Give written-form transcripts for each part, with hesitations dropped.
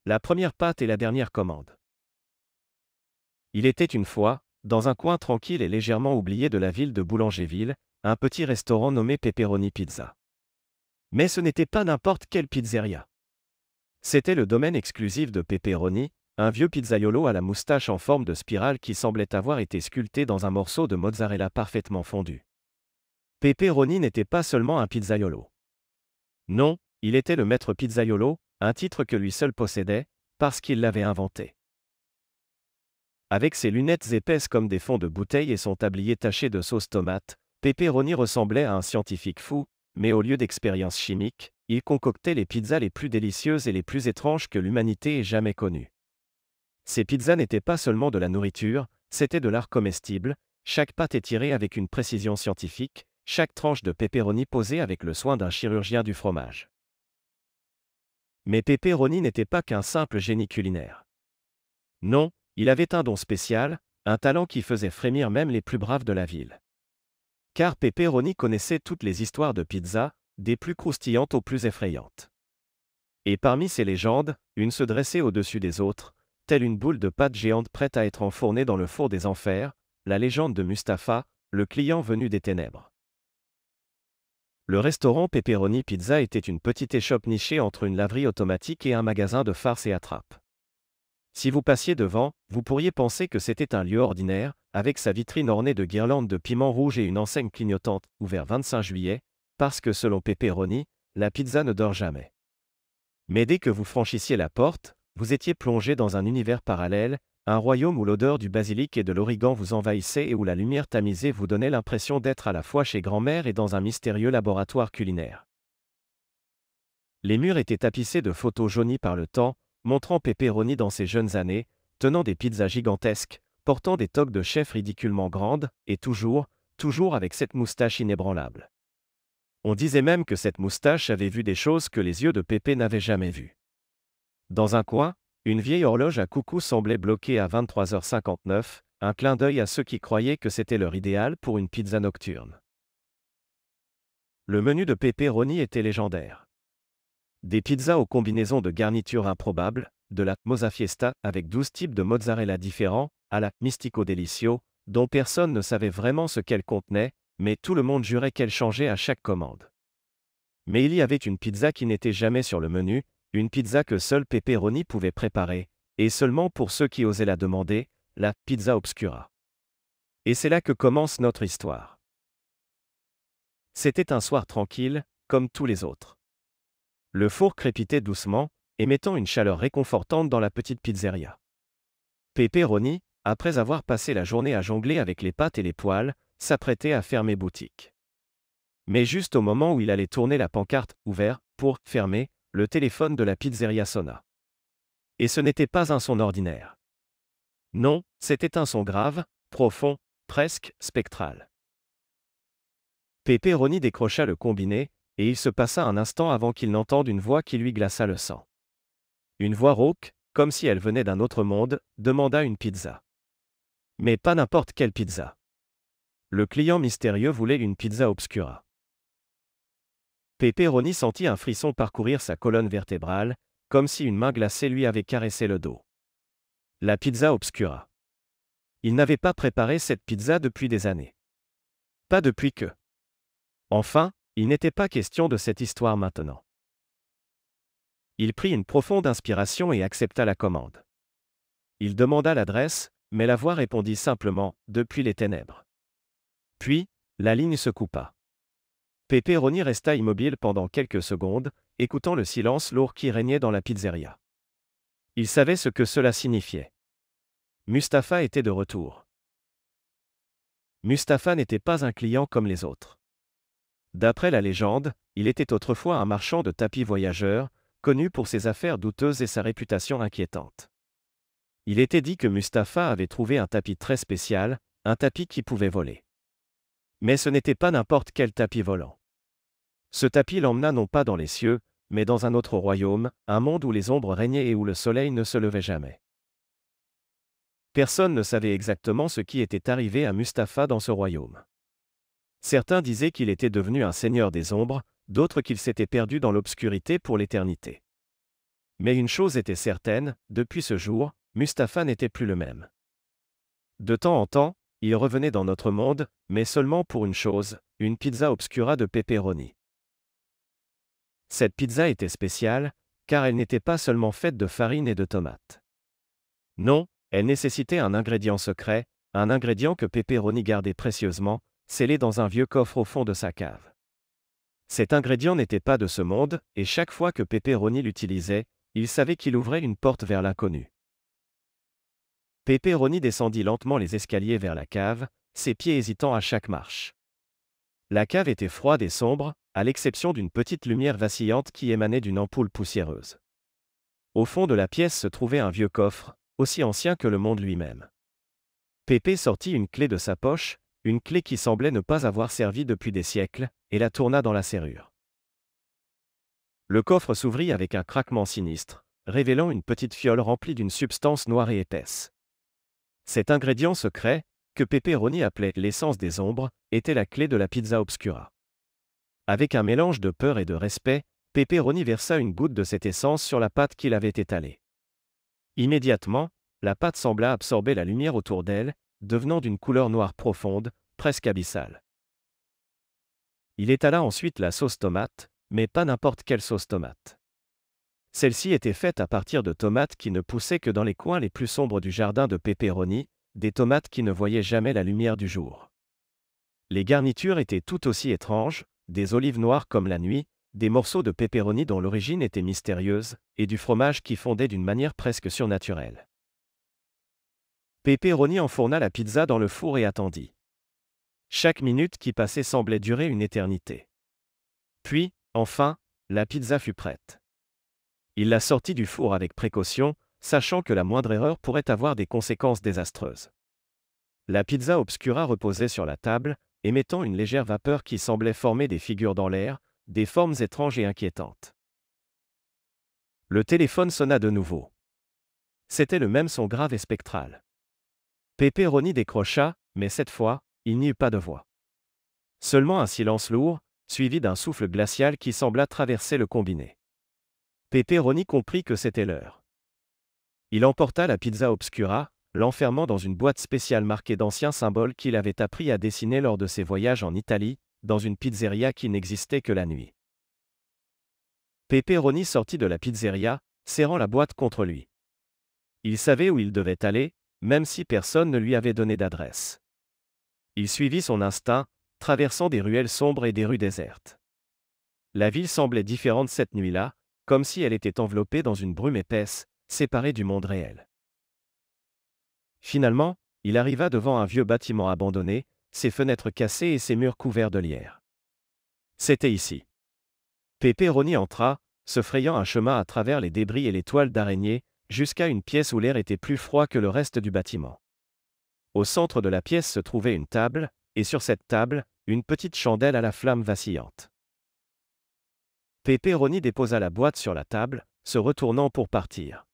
La première pâte et la dernière commande. Il était une fois, dans un coin tranquille et légèrement oublié de la ville de Boulanger-Ville, un petit restaurant nommé Pepperoni Pizza. Mais ce n'était pas n'importe quelle pizzeria. C'était le domaine exclusif de Pepperoni, un vieux pizzaiolo à la moustache en forme de spirale qui semblait avoir été sculpté dans un morceau de mozzarella parfaitement fondu. Pepperoni n'était pas seulement un pizzaiolo. Non, il était le maître pizzaiolo, un titre que lui seul possédait, parce qu'il l'avait inventé. Avec ses lunettes épaisses comme des fonds de bouteille et son tablier taché de sauce tomate, Pepperoni ressemblait à un scientifique fou, mais au lieu d'expériences chimiques, il concoctait les pizzas les plus délicieuses et les plus étranges que l'humanité ait jamais connues. Ces pizzas n'étaient pas seulement de la nourriture, c'était de l'art comestible, chaque pâte étirée avec une précision scientifique, chaque tranche de pepperoni posée avec le soin d'un chirurgien du fromage. Mais Pepperoni n'était pas qu'un simple génie culinaire. Non, il avait un don spécial, un talent qui faisait frémir même les plus braves de la ville. Car Pepperoni connaissait toutes les histoires de pizza, des plus croustillantes aux plus effrayantes. Et parmi ces légendes, une se dressait au-dessus des autres, telle une boule de pâte géante prête à être enfournée dans le four des enfers, la légende de Mustapha, le client venu des ténèbres. Le restaurant Pepperoni Pizza était une petite échoppe nichée entre une laverie automatique et un magasin de farces et attrapes. Si vous passiez devant, vous pourriez penser que c'était un lieu ordinaire, avec sa vitrine ornée de guirlandes de piments rouges et une enseigne clignotante, ouvert 25 juillet, parce que selon Pepperoni, la pizza ne dort jamais. Mais dès que vous franchissiez la porte, vous étiez plongé dans un univers parallèle, un royaume où l'odeur du basilic et de l'origan vous envahissait et où la lumière tamisée vous donnait l'impression d'être à la fois chez grand-mère et dans un mystérieux laboratoire culinaire. Les murs étaient tapissés de photos jaunies par le temps, montrant Pepperoni dans ses jeunes années, tenant des pizzas gigantesques, portant des toques de chef ridiculement grandes, et toujours avec cette moustache inébranlable. On disait même que cette moustache avait vu des choses que les yeux de Pépé n'avaient jamais vues. Dans un coin, une vieille horloge à coucou semblait bloquée à 23h59, un clin d'œil à ceux qui croyaient que c'était l'heure idéale pour une pizza nocturne. Le menu de Pepperoni était légendaire. Des pizzas aux combinaisons de garnitures improbables, de la Mozza Fiesta avec 12 types de mozzarella différents, à la Mistico Delicio, dont personne ne savait vraiment ce qu'elle contenait, mais tout le monde jurait qu'elle changeait à chaque commande. Mais il y avait une pizza qui n'était jamais sur le menu, une pizza que seul Pepperoni pouvait préparer, et seulement pour ceux qui osaient la demander, la pizza obscura. Et c'est là que commence notre histoire. C'était un soir tranquille, comme tous les autres. Le four crépitait doucement, émettant une chaleur réconfortante dans la petite pizzeria. Pepperoni, après avoir passé la journée à jongler avec les pâtes et les poêles, s'apprêtait à fermer boutique. Mais juste au moment où il allait tourner la pancarte « Ouvert » pour « fermer », le téléphone de la pizzeria sonna. Et ce n'était pas un son ordinaire. Non, c'était un son grave, profond, presque spectral. Pepperoni décrocha le combiné, et il se passa un instant avant qu'il n'entende une voix qui lui glaça le sang. Une voix rauque, comme si elle venait d'un autre monde, demanda une pizza. Mais pas n'importe quelle pizza. Le client mystérieux voulait une pizza obscura. Pepperoni sentit un frisson parcourir sa colonne vertébrale, comme si une main glacée lui avait caressé le dos. La pizza obscura. Il n'avait pas préparé cette pizza depuis des années. Pas depuis que. Enfin, il n'était pas question de cette histoire maintenant. Il prit une profonde inspiration et accepta la commande. Il demanda l'adresse, mais la voix répondit simplement « Depuis les ténèbres ». Puis, la ligne se coupa. Pepperoni resta immobile pendant quelques secondes, écoutant le silence lourd qui régnait dans la pizzeria. Il savait ce que cela signifiait. Mustapha était de retour. Mustapha n'était pas un client comme les autres. D'après la légende, il était autrefois un marchand de tapis voyageurs, connu pour ses affaires douteuses et sa réputation inquiétante. Il était dit que Mustapha avait trouvé un tapis très spécial, un tapis qui pouvait voler. Mais ce n'était pas n'importe quel tapis volant. Ce tapis l'emmena non pas dans les cieux, mais dans un autre royaume, un monde où les ombres régnaient et où le soleil ne se levait jamais. Personne ne savait exactement ce qui était arrivé à Mustapha dans ce royaume. Certains disaient qu'il était devenu un seigneur des ombres, d'autres qu'il s'était perdu dans l'obscurité pour l'éternité. Mais une chose était certaine, depuis ce jour, Mustapha n'était plus le même. De temps en temps, il revenait dans notre monde, mais seulement pour une chose, une pizza obscura de pepperoni. Cette pizza était spéciale, car elle n'était pas seulement faite de farine et de tomates. Non, elle nécessitait un ingrédient secret, un ingrédient que Pepperoni gardait précieusement, scellé dans un vieux coffre au fond de sa cave. Cet ingrédient n'était pas de ce monde, et chaque fois que Pepperoni l'utilisait, il savait qu'il ouvrait une porte vers l'inconnu. Pepperoni descendit lentement les escaliers vers la cave, ses pieds hésitant à chaque marche. La cave était froide et sombre, à l'exception d'une petite lumière vacillante qui émanait d'une ampoule poussiéreuse. Au fond de la pièce se trouvait un vieux coffre, aussi ancien que le monde lui-même. Pépé sortit une clé de sa poche, une clé qui semblait ne pas avoir servi depuis des siècles, et la tourna dans la serrure. Le coffre s'ouvrit avec un craquement sinistre, révélant une petite fiole remplie d'une substance noire et épaisse. Cet ingrédient secret, que Pepperoni appelait l'essence des ombres, était la clé de la pizza obscura. Avec un mélange de peur et de respect, Pepperoni versa une goutte de cette essence sur la pâte qu'il avait étalée. Immédiatement, la pâte sembla absorber la lumière autour d'elle, devenant d'une couleur noire profonde, presque abyssale. Il étala ensuite la sauce tomate, mais pas n'importe quelle sauce tomate. Celle-ci était faite à partir de tomates qui ne poussaient que dans les coins les plus sombres du jardin de Pepperoni, des tomates qui ne voyaient jamais la lumière du jour. Les garnitures étaient tout aussi étranges, des olives noires comme la nuit, des morceaux de pepperoni dont l'origine était mystérieuse, et du fromage qui fondait d'une manière presque surnaturelle. Pepperoni enfourna la pizza dans le four et attendit. Chaque minute qui passait semblait durer une éternité. Puis, enfin, la pizza fut prête. Il la sortit du four avec précaution, sachant que la moindre erreur pourrait avoir des conséquences désastreuses. La pizza obscura reposait sur la table, émettant une légère vapeur qui semblait former des figures dans l'air, des formes étranges et inquiétantes. Le téléphone sonna de nouveau. C'était le même son grave et spectral. Pepperoni décrocha, mais cette fois, il n'y eut pas de voix. Seulement un silence lourd, suivi d'un souffle glacial qui sembla traverser le combiné. Pepperoni comprit que c'était l'heure. Il emporta la pizza obscura, l'enfermant dans une boîte spéciale marquée d'anciens symboles qu'il avait appris à dessiner lors de ses voyages en Italie, dans une pizzeria qui n'existait que la nuit. Pepperoni sortit de la pizzeria, serrant la boîte contre lui. Il savait où il devait aller, même si personne ne lui avait donné d'adresse. Il suivit son instinct, traversant des ruelles sombres et des rues désertes. La ville semblait différente cette nuit-là, comme si elle était enveloppée dans une brume épaisse, séparée du monde réel. Finalement, il arriva devant un vieux bâtiment abandonné, ses fenêtres cassées et ses murs couverts de lierre. C'était ici. Pepperoni entra, se frayant un chemin à travers les débris et les toiles d'araignée, jusqu'à une pièce où l'air était plus froid que le reste du bâtiment. Au centre de la pièce se trouvait une table, et sur cette table, une petite chandelle à la flamme vacillante. Pepperoni déposa la boîte sur la table, se retournant pour partir.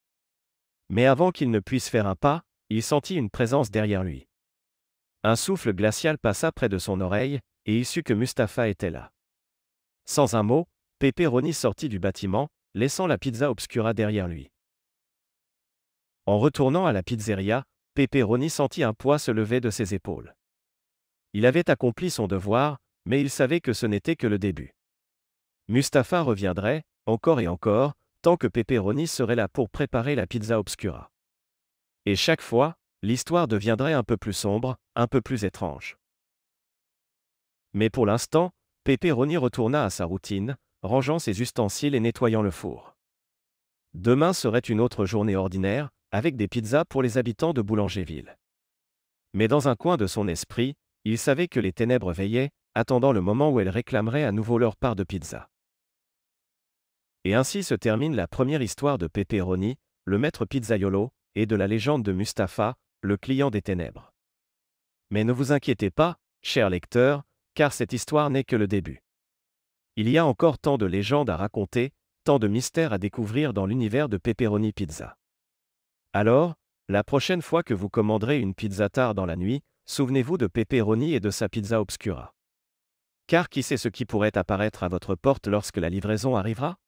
Mais avant qu'il ne puisse faire un pas, il sentit une présence derrière lui. Un souffle glacial passa près de son oreille, et il sut que Mustapha était là. Sans un mot, Pepperoni sortit du bâtiment, laissant la pizza obscura derrière lui. En retournant à la pizzeria, Pepperoni sentit un poids se lever de ses épaules. Il avait accompli son devoir, mais il savait que ce n'était que le début. Mustapha reviendrait, encore et encore, tant que Pepperoni serait là pour préparer la pizza obscura. Et chaque fois, l'histoire deviendrait un peu plus sombre, un peu plus étrange. Mais pour l'instant, Pepperoni retourna à sa routine, rangeant ses ustensiles et nettoyant le four. Demain serait une autre journée ordinaire, avec des pizzas pour les habitants de Boulangéville. Mais dans un coin de son esprit, il savait que les ténèbres veillaient, attendant le moment où elles réclameraient à nouveau leur part de pizza. Et ainsi se termine la première histoire de Pepperoni, le maître pizzaiolo, et de la légende de Mustapha, le client des ténèbres. Mais ne vous inquiétez pas, chers lecteurs, car cette histoire n'est que le début. Il y a encore tant de légendes à raconter, tant de mystères à découvrir dans l'univers de Pepperoni Pizza. Alors, la prochaine fois que vous commanderez une pizza tard dans la nuit, souvenez-vous de Pepperoni et de sa pizza obscura. Car qui sait ce qui pourrait apparaître à votre porte lorsque la livraison arrivera ?